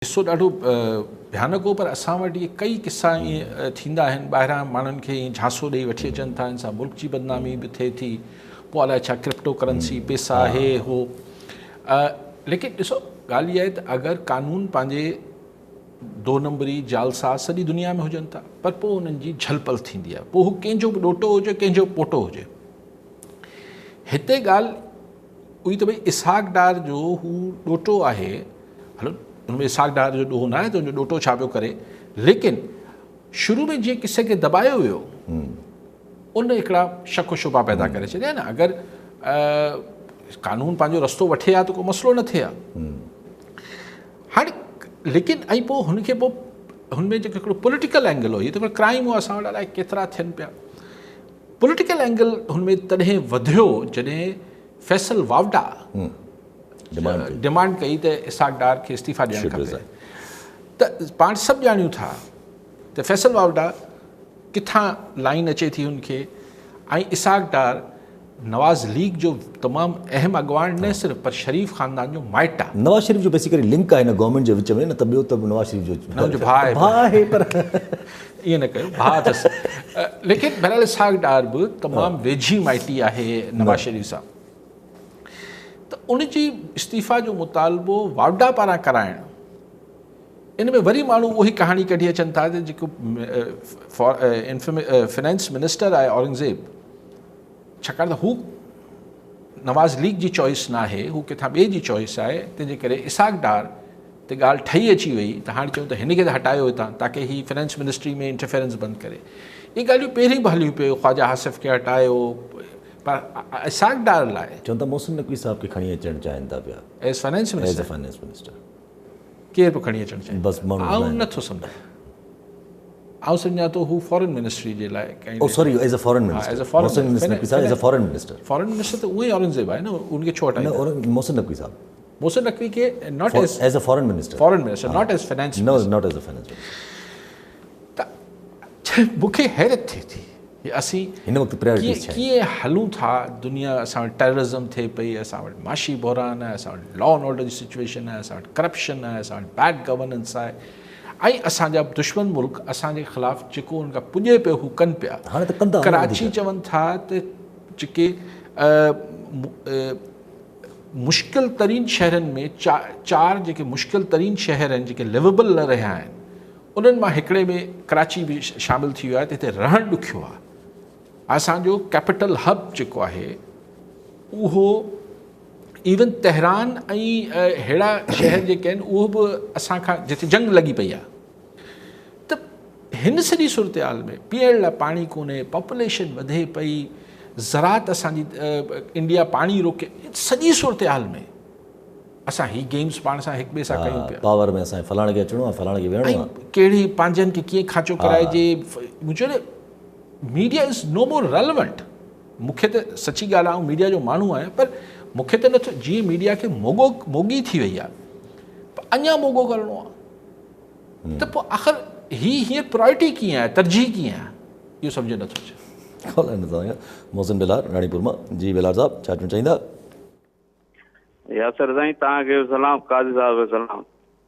किस्सो ॾाढो भयानक हो, पर असां वटि इहे कई किस्सा ईअं थींदा आहिनि। ॿाहिरां माण्हुनि खे ईअं झांसो ॾेई वठी अचनि था, इन सां मुल्क जी बदनामी बि थिए थी। पोइ अलाए छा क्रिप्टो करेंसी पैसा हे हो। लेकिन ॾिसो ॻाल्हि इहा आहे त अगरि कानून पंहिंजे 2 नंबरी जालसा सॼी दुनिया में हुजनि था, पर पोइ उन्हनि जी झलपल थींदी आहे। पोइ हू कंहिंजो बि ॾोटो हुजे, कंहिंजो पोटो हुजे। हिते ॻाल्हि उही त भई इसहाक डार जो हू ॾोटो आहे, हलो हुनमें इसहाक डार जो ॾोहो न आहे त हुनजो ॾोटो छा पियो करे, लेकिन शुरू में जीअं किसे खे दॿायो वियो उन हिकिड़ा शक शुबा पैदा करे छॾिया न। अगरि कानून पंहिंजो रस्तो वठे हा त को मसइलो न थिए हा। हाणे लेकिन ऐं पोइ हुनखे पोइ हुनमें जेको हिकिड़ो पॉलिटिकल एंगल हो, इहे त क्राइम हो, असां वटि अलाए केतिरा थियनि पिया। पॉलिटिकल एंगल हुनमें तॾहिं वधियो जॾहिं फैसल वावडा डिमांड कई त इसहाक डार खे इस्तीफ़ा ॾियणु खपे। त पाण सभु ॼाणियूं था त फैसल वावडा किथां लाइन अचे थी हुनखे, ऐं इसहाक डार नवाज़ लीग जो तमामु अहम अॻवान न सिर्फ़ु पर शरीफ़ ख़ानदान जो माइट आहे। नवाज़ शरीफ़ जो बेसिकली लिंक आहे हिन गवर्नमेंट जे विच में, न त ॿियो त नवाज़ शरीफ़ जो हुनजो भाउ आहे, पर ईअं न कयो, भाउ अथसि। लेकिन बहरहाल इसहाक डार बि तमामु वेझी माइटी आहे नवाज़ शरीफ़ सां। त उनजी इस्तीफ़ा जो मुतालबो वावडा पारां कराइणु, इन में वरी माण्हू उही कहाणी कढी अचनि था त जेको फाइनेंस मिनिस्टर आहे औरंगज़ेब, छाकाणि त हू नवाज़ लीग जी चॉइस न आहे, हू किथां ॿिए जी चॉइस आहे, तंहिंजे करे इसहाक डार ते ॻाल्हि ठही अची वई त हाणे चयूं त हिन खे त हटायो हितां ताकी ही फाइनेंस मिनिस्ट्री में इंटरफेरेंस बंदि करे। इहे ॻाल्हियूं पहिरीं बि हलियूं पियो, ख्वाजा आसिफ़ खे हटायो, पर इसहाक डार लाइ चवनि था मोहसिन नक़वी साहब खे खणी अचणु चाहिनि था पिया एज़ फाइनेंस मिनिस्टर। केरु बि खणी अचणु चाहिनि, बसि माण्हू आउं नथो सम्झां। आउं सम्झां थो हू फॉरेन मिनिस्ट्री जे लाइ sorry as a foreign minister, Mohsin Naqvi साहब as a foreign minister. Foreign minister त उहे औरंगज़ेब आहे न, उनखे छो हटाईंदा? मोहसिन नक़वी साहब, मोहसिन नक़वी खे not as a foreign minister, not as finance, not as a finance. त मूंखे हैरत थिए थी असीं हिन वक़्तु प्रायोरिटीज़ छा कीअं हलूं था। दुनिया असां वटि टेररिज़म थिए पई, असां वटि माशी बहरान आहे, असां वटि लॉ एंड ऑर्डर जी सिचुएशन आहे, असां वटि करप्शन आहे, असां वटि बैड गवर्नेंस आहे, ऐं असांजा दुश्मन मुल्क असांजे ख़िलाफ़ु जेको हुन खां पुॼे पियो हू कनि पिया। हाणे त कंदा। कराची चवनि था त जेके मुश्किल तरीन शहरनि में चार जेके मुश्किल तरीन शहर आहिनि जेके लिवेबल न रहिया आहिनि, उन्हनि मां हिकिड़े में कराची बि शामिलु थी वियो आहे। त हिते रहणु ॾुखियो आहे। असांजो कैपिटल हब जेको आहे उहो इवन तेहरान ऐं अहिड़ा शहर जेके आहिनि उहो बि असांखां जिते जंग लॻी पई आहे। त हिन सॼी सूरत हाल में पीअण लाइ पाणी कोन्हे, पॉपुलेशन वधे पई, ज़रात असांजी इंडिया पाणी रोके, सॼी सूरत हाल में असां ही गेम्स पाण सां हिक ॿिए सां कयूं पिया। पावर में असांखे फलाणे खे अचिणो आहे, फलाणे खे वेहणो आहे, कहिड़ी पंहिंजनि खे कीअं खाचो कराइजे। मुंहिंजो media is no more relevant. मूंखे त सची ॻाल्हि आहे, मीडिया जो माण्हू आहियां, पर मूंखे त नथो, जीअं मीडिया खे मोगी थी वई आहे, अञा मोगो करिणो आहे। त पोइ आख़िर हीअं प्रायोरिटी कीअं आहे, तरजीह कीअं आहे, इहो सम्झ नथो अचे। मोहसिन बेलार राणीपुर मां। जी बेलार साहब, छा चवणु चाहींदा? यासर साईं, तव्हांखे सलाम। काज़ी साहब खे सलाम।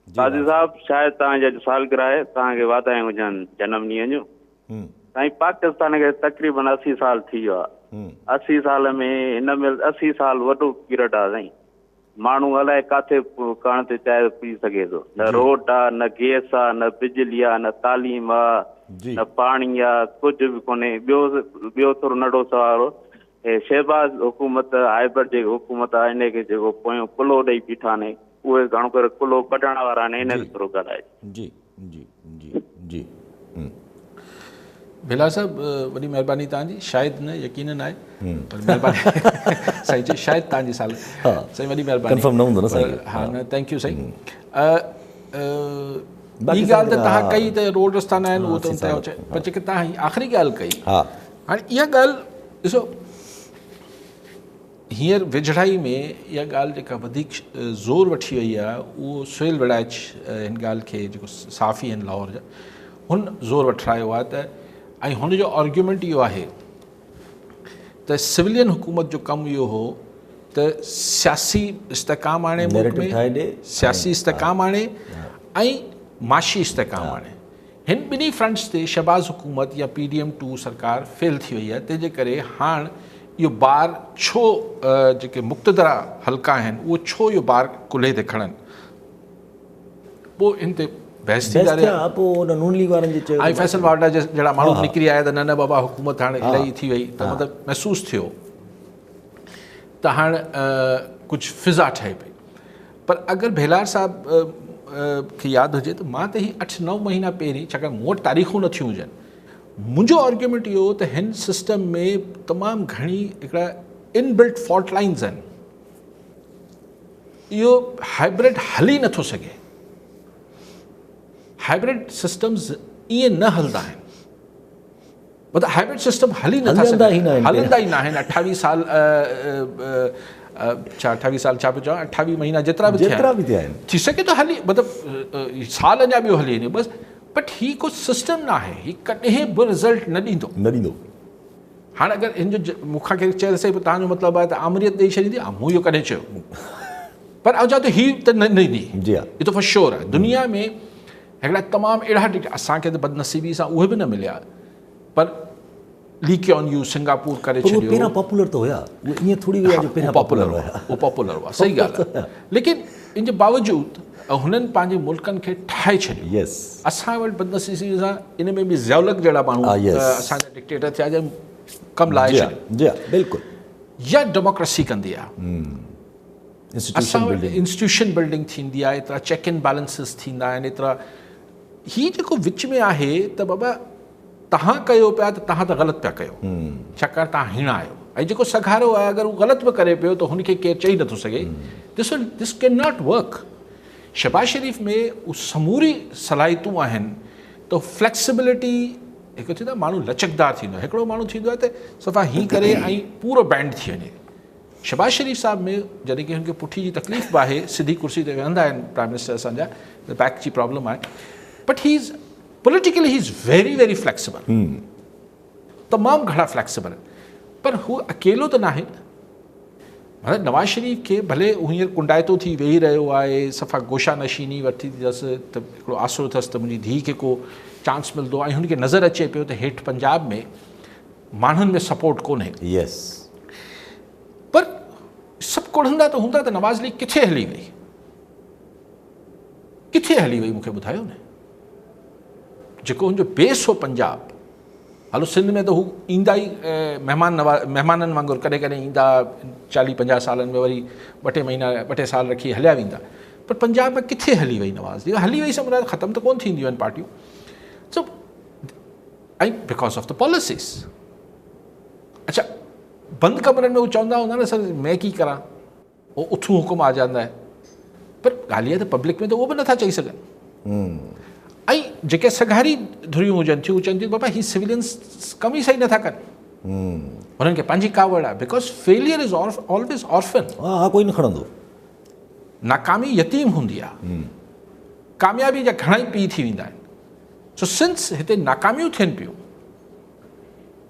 काज़ी साहब, शायदि तव्हांजी अॼु सालगिरह आहे, तव्हांखे वाधायूं हुजनि जनम ॾींहं जूं। साईं, पाकिस्तान खे तक़रीबन 80 साल थी वियो आहे। 80 साल में हिन में 80 साल वॾो पीरियड आहे साईं। माण्हू अलाए किथे कण ते चांहि पी सघे थो, न रोड आहे, न गैस आहे, न बिजली आहे, न तालीम आहे, न पाणी आहे, कुझु बि कोन्हे। ॿियो थोरो नंढो सवाल, शहबाज़ हुकूमत, हाइबर जेकी हुकूमत आहे, हिन खे जेको पोयों कुलो ॾेई बीठा आहिनि, उहे घणो करे कुलो कढण वारा आहिनि, हिन खे थोरो ॻाल्हाए। जी जी जी जी। बेलार साहब, वॾी महिरबानी तव्हांजी। शायदि न, यकीनन आहे, पर महिरबानी साईं जी, शायदि तव्हांजी साल साईं, वॾी महिरबानी। कंफर्म न हूंदो न साईं? हा, न, थैंक यू साईं। ॿी ॻाल्हि त तव्हां कई त रोड रस्ता न आहिनि, उहो त चए, पर जेके तव्हां आख़िरी ॻाल्हि कई, हाणे इहा ॻाल्हि ॾिसो, हींअर वेझड़ाई में इहा ॻाल्हि जेका वधीक ज़ोर वठी वई आहे, उहो सुहेल विड़ाइच हिन ॻाल्हि खे, जेको साफ़ी आहिनि लाहौर जा, हुन ज़ोर वठायो आहे। त ऐं हुनजो आर्ग्यूमेंट इहो आहे त सिविलियन हुकूमत जो कमु इहो हो त सियासी इस्तेकाम आणे मुल्क में, सियासी इस्तेकाम आणे ऐं माशी इस्तेकाम आणे। हिन ॿिन्ही फ्रंट्स ते शहबाज़ हुकूमत या PDM2 सरकार फेल थी वई आहे, तंहिंजे करे हाणे इहो बार छो जेके मुक़्तदरा हल्का आहिनि उहो छो इहो बार कुल्हे ते खणनि, पोइ हिन ते बहस थी ऐं फैसल वार्डा जहिड़ा माण्हू निकिरी आया त न बाबा हुकूमत हाणे इलाही थी वई, त मतिलबु महसूसु थियो त हाणे कुझु फिज़ा ठहे पई। पर अगरि बेलार साहब खे यादि हुजे त मां त ही 8-9 महीना पहिरीं, छाकाणि मूं वटि तारीख़ूं नथियूं हुजनि, मुंहिंजो आर्ग्यूमेंट इहो त हिन सिस्टम में तमामु घणी हिकिड़ा इनबिल्ट फॉल्ट लाइन्स आहिनि, इहो हाइब्रिड हली नथो सघे। हाइब्रिड सिस्टम्स ईअं न हलंदा आहिनि, मतिलबु हाइब्रिड सिस्टम हली नथा सघनि, हलंदा ई न आहिनि। 28 साल छा 28 साल छा पियो चवां, 28 महीना जेतिरा बि थिया आहिनि, थी सघे थो हली, मतिलबु साल अञा ॿियो हली वञे बसि, बट ही कुझु सिस्टम न आहे, ही कॾहिं बि रिज़ल्ट न ॾींदो। हाणे अगरि हिन जो मूंखां केरु चए सही तव्हांजो मतिलबु आहे त आमरीत ॾेई छॾींदी, मूं इहो कॾहिं चयो, पर आउं चवां थो हीउ त न ॾींदी, इहो त फॉर श्योर आहे। दुनिया में हिकिड़ा तमामु अहिड़ा असांखे त बदनसीबी सां उहे बि न मिलिया, पर ली क्योन यू सिंगापुर करे छॾियो, पहिरियां पॉपुलर त हुया, ईअं थोरी पॉपुलर हुआ, सही ॻाल्हि आहे। लेकिन इन जे बावजूदि हुननि पंहिंजे मुल्कनि खे ठाहे छॾियो। असां वटि बदनसीबी सां इन में बि ज़ियाउलक जहिड़ा माण्हू असांजा डिक्टेटर थिया जंहिं कमु लाहे छॾियो, बिल्कुलु, या डेमोक्रेसी कंदी आहे, असां वटि इंस्टीट्यूशन बिल्डिंग थींदी आहे, एतिरा चेक एंड बैलेंसिस थींदा आहिनि, एतिरा हीउ जेको विच में आहे त बाबा तव्हां कयो पिया त तव्हां त ग़लति पिया कयो, छाकाणि तव्हां हीणा आहियो, ऐं जेको सघारो आहे अगरि उहो ग़लति बि करे पियो त हुनखे केरु चई नथो सघे, this can not work. Shahbaz शरीफ़ में उहे समूरी सलाहियतूं आहिनि, त फ्लैक्सिबिलिटी हिकु थींदो आहे, माण्हू लचकदार थींदो आहे, हिकिड़ो माण्हू थींदो आहे त सफ़ा हीअं करे ऐं पूरो बैंड थी वञे। शहबाज़ शरीफ़ साहब में जॾहिं की हुनखे पुठी जी तकलीफ़ बि आहे, सिधी कुर्सी ते वेहंदा आहिनि प्राइम मिनिस्टर असांजा, बैक जी प्रॉब्लम आहे, but he is politically he is very very flexible, तमामु घणा फ्लैक्सिबल, पर हू अकेलो त न आहे। मतिलबु नवाज़ शरीफ़ खे भले हू हींअर कुंडाइतो थी वेही रहियो आहे, सफ़ा गोशा नशीनी वठी अथसि, त हिकिड़ो आसरो अथसि त मुंहिंजी धीउ खे को चांस मिलंदो, ऐं हुनखे नज़र अचे पियो त हेठि पंजाब में माण्हुनि में सपोर्ट कोन्हे, पर सभु कुड़ंदा त हूंदा त नवाज़ लीग किथे हली वई, मूंखे ॿुधायो न। जेको हुनजो बेस हो पंजाब, हलो सिंध में त हू ईंदा ई महिमाननि वांगुरु, कॾहिं कॾहिं ईंदा 40-50 सालनि में वरी 2 महीना 2 साल रखी हलिया वेंदा, पर पंजाब में किथे हली वई नवाज़ लीग, हली वई समुदाय ख़तमु त कोन थींदियूं आहिनि पार्टियूं, सो ऐं बिकॉज ऑफ द पॉलिसीज़। अच्छा, बंदि कमरनि में हू चवंदा हूंदा न, सर मैं की करां, उहो उथूं हुकुम आ जांदा आहे, पर ॻाल्हि आहे त पब्लिक में त उहो बि नथा चई सघनि। ऐं जेके सघारी धुरियूं हुजनि थियूं, चवनि थियूं बाबा ही सिविलियंस कम ई सही नथा कनि, हुननि खे पंहिंजी कावड़ आहे, because failure is always orphan, कोई न खणंदो, नाकामी यतीम हूंदी आहे, कामयाबी जा घणा ई पीउ थी वेंदा आहिनि। सो सिंस हिते नाकामियूं थियनि पियूं,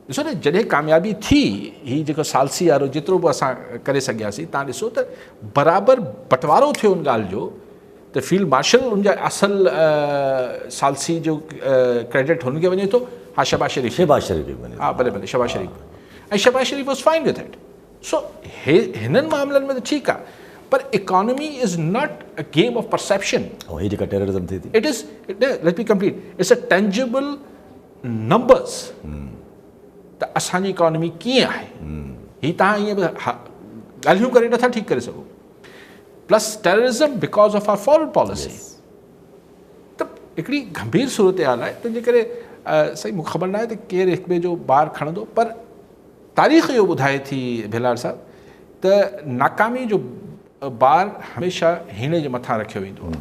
ॾिसो न, जॾहिं कामयाबी थी, हीउ जेको सालसी वारो जेतिरो बि असां करे सघियासीं, तव्हां ॾिसो त बराबरि बंटवारो थियो उन ॻाल्हि जो, त फील्ड मार्शल उनजा असल सालसी जो क्रेडिट हुनखे वञे थो, हा शहबाज़ शरीफ़, हा भले शहबाज़ शरीफ़, ऐं शहबाज़ शरीफ़ वॉज फाइन विथ इट। सो हिननि मामलनि में त ठीकु आहे, पर economy is not a game of perception, it is, let me complete, it's a tangible numbers, त असांजी इकॉनमी कीअं आहे, हीअ तव्हां ईअं बि ॻाल्हियूं करे नथा ठीकु करे सघो, plus terrorism because of our foreign policy, त हिकिड़ी गंभीर सूरत हाल आहे। तंहिंजे करे सही मूंखे ख़बर न आहे त केरु हिक ॿिए जो ॿार खणंदो, पर तारीख़ इहो ॿुधाए थी बेलार साहब त नाकामी जो ॿार हमेशह हीणे जे मथां रखियो वेंदो आहे।